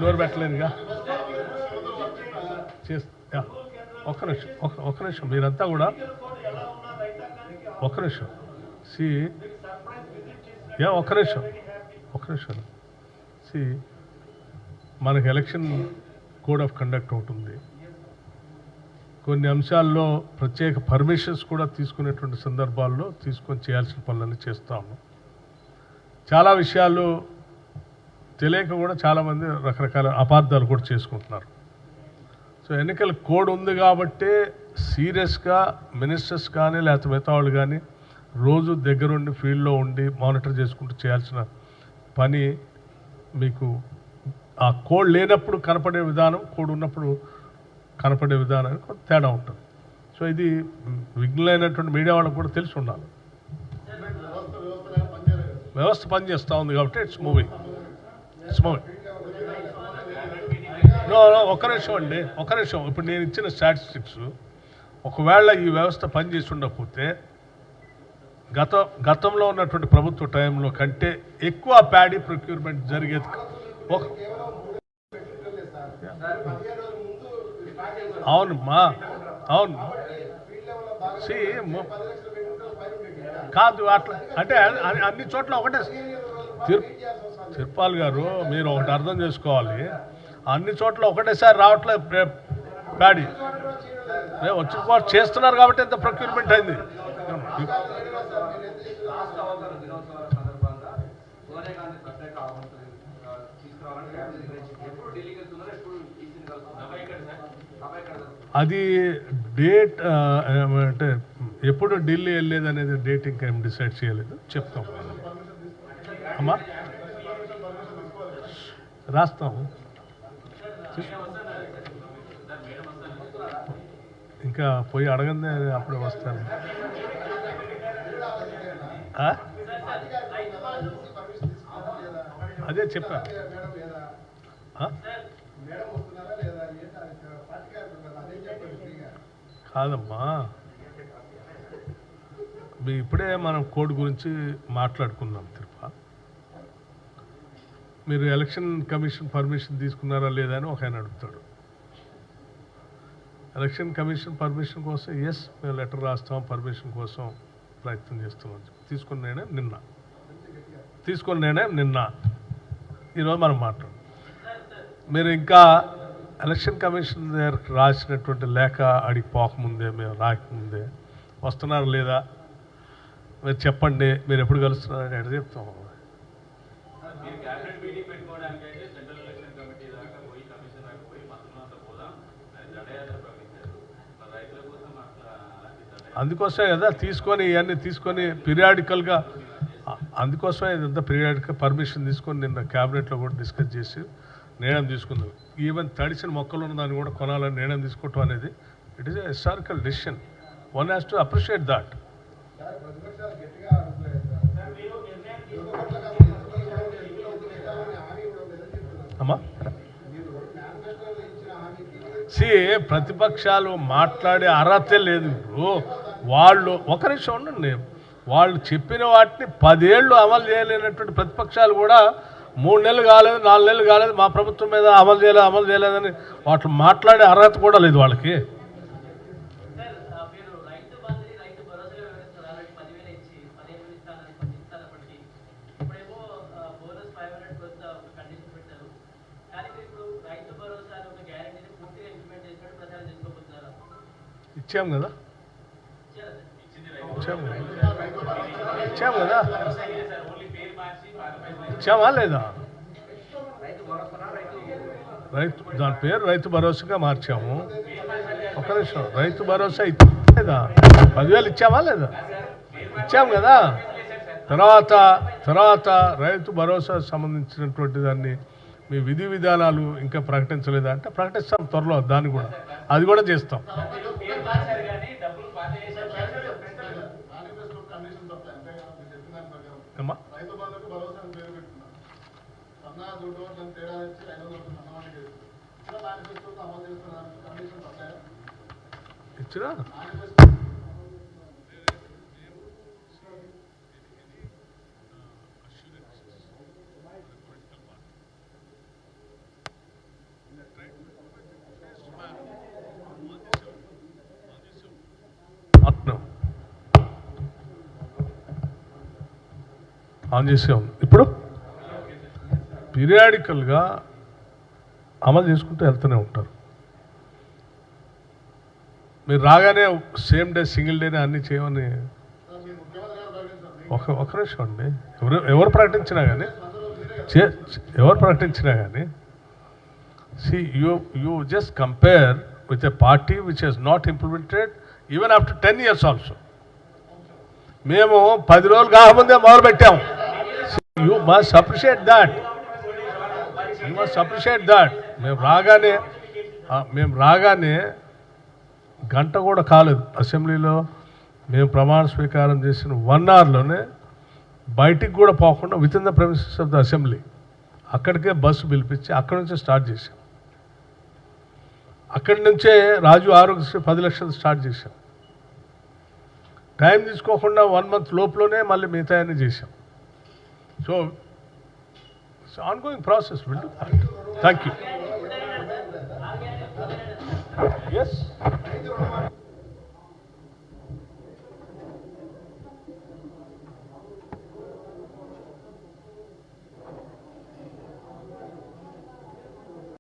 నోరు పెట్టలేదుగా ఒక్క నిమిషం ఒక్క నిమిషం మీరంతా కూడా ఒక్క నిమిషం ఒక్క నిమిషం మనకి ఎలక్షన్ కోడ్ ఆఫ్ కండక్ట్ ఉంటుంది. కొన్ని అంశాల్లో ప్రత్యేక పర్మిషన్స్ కూడా తీసుకునేటువంటి సందర్భాల్లో తీసుకొని చేయాల్సిన పనులన్నీ చేస్తూ ఉన్నాం. చాలా విషయాలు తెలియక కూడా చాలామంది రకరకాల అపార్థాలు కూడా చేసుకుంటున్నారు. సో ఎన్నికల కోడ్ ఉంది కాబట్టి సీరియస్గా మినిస్టర్స్ కానీ లేకపోతే మిగతా వాళ్ళు కానీ రోజు దగ్గరుండి ఫీల్డ్లో ఉండి మానిటర్ చేసుకుంటూ చేయాల్సిన పని మీకు ఆ కోడ్ లేనప్పుడు కనపడే విధానం, కోడ్ ఉన్నప్పుడు కనపడే విధానానికి కొంత తేడా ఉంటుంది. సో ఇది విఘ్నులైనటువంటి మీడియా వాళ్ళకు కూడా తెలిసి ఉండాలి. వ్యవస్థ పనిచేస్తూ ఉంది కాబట్టి ఇట్స్ మూవింగ్. ఒక్క నిమిషం అండి, ఒక్క నిమిషం. ఇప్పుడు నేను ఇచ్చిన స్టాటిస్టిక్స్ ఒకవేళ ఈ వ్యవస్థ పనిచేసి ఉండకపోతే గతంలో ఉన్నటువంటి ప్రభుత్వ టైంలో కంటే ఎక్కువ ప్యాడీ ప్రొక్యూర్మెంట్ జరిగేది. అవునమ్మా, అవును. కాదు అట్లా అంటే అన్ని చోట్ల ఒకటే. తిరుపాల్ గారు, మీరు ఒకటి అర్థం చేసుకోవాలి, అన్ని చోట్ల ఒకటేసారి రావట్లేదు ప్యాడీ. వచ్చి చేస్తున్నారు కాబట్టి ఎంత ప్రొక్యూర్మెంట్ అయింది. అది డేట్ అంటే ఎప్పుడు ఢిల్లీ వెళ్ళేది అనేది డేట్ ఇంకా ఏం డిసైడ్ చేయలేదు, చెప్తాం అమ్మా, రాస్తాము. ఇంకా పోయి అడగందే అప్పుడే వస్తాను. అదే చెప్పా కాదమ్మా, ఇప్పుడే మనం కోడ్ గురించి మాట్లాడుకున్నాం. తిరుపా, మీరు ఎలక్షన్ కమిషన్ పర్మిషన్ తీసుకున్నారా లేదా అని ఒక ఆయన అడుగుతాడు. ఎలక్షన్ కమిషన్ పర్మిషన్ కోసం మేము లెటర్ రాస్తాం, పర్మిషన్ కోసం ప్రయత్నం చేస్తున్నాం. తీసుకున్న నిర్ణయం నిన్న ఈరోజు మనం మాట్లాడు. మీరు ఇంకా ఎలక్షన్ కమిషన్ దగ్గరకు రాసినటువంటి లేఖ అడిగి పోకముందే, మేము రాకముందే వస్తున్నారు లేదా మీరు చెప్పండి, మీరు ఎప్పుడు కలుస్తున్నారని ఎక్కడ చెప్తాం. అందుకోసమే కదా ఇవన్నీ తీసుకొని పీరియాడికల్గా, అందుకోసమే ఇదంతా పీరియాడికల్ పర్మిషన్ తీసుకొని నిన్న క్యాబినెట్లో కూడా డిస్కస్ చేసి నిర్ణయం తీసుకుందాం. ఈవెన్ తడిసిన మొక్కలు ఉన్న దాన్ని కూడా కొనాలని నిర్ణయం తీసుకోవటం అనేది it is a historical decision. One has to appreciate that. అమ్మా, ప్రతిపక్షాలు మాట్లాడే అర్హతే లేదు. వాళ్ళు ఒక నిమిషం ఉండండి, వాళ్ళు చెప్పిన వాటిని 10 ఏళ్ళు అమలు చేయలేనటువంటి ప్రతిపక్షాలు కూడా 3 నెలలు కాలేదు, 4 నెలలు కాలేదు, మా ప్రభుత్వం మీద అమలు చేయలేదని వాటిని మాట్లాడే అర్హత కూడా లేదు వాళ్ళకి. ఇచ్చాం కదా ఇచ్చామా లేదా? దాని పేరు రైతు భరోసాగా మార్చాము. ఒక నిమిషం, రైతు భరోసా లేదా? 10,000 ఇచ్చామా లేదా? ఇచ్చాము కదా. తర్వాత రైతు భరోసా సంబంధించినటువంటి దాన్ని మీ విధి విధానాలు ఇంకా ప్రకటించలేదా అంటే ప్రకటిస్తాం త్వరలో. దాన్ని కూడా అది కూడా చేస్తాం. అమ్మా, ఇచ్చినా ఆన్ చేసే ఉంది. ఇప్పుడు పీరియాడికల్గా అమలు చేసుకుంటూ వెళ్తూనే ఉంటారు. మీరు రాగానే సేమ్ డే సింగిల్ డేనే అన్నీ చేయమని ఒక నిమిషం అండి. ఎవరు ప్రకటించినా కానీ see you just compare with a party which has not implemented even after 10 years also. మేము 10 రోజులు కాకముందే మొదలు పెట్టాము. You must appreciate that. మేము రాగానే గంట కూడా కాలేదు అసెంబ్లీలో. మేము ప్రమాణ స్వీకారం చేసిన 1 అవర్లోనే బయటికి కూడా పోకుండా with in the premises of the assembly అక్కడికే బస్సు పిలిపించి అక్కడి నుంచే స్టార్ట్ చేశాం. అక్కడి నుంచే రాజు ఆరోగ్యశ్రీ 10 లక్షలు స్టార్ట్ చేశాం. టైం తీసుకోకుండా 1 మంత్ లోపలనే మళ్ళీ మిగతా అన్ని చేశాం. So ongoing process will do that. Thank you. Yes.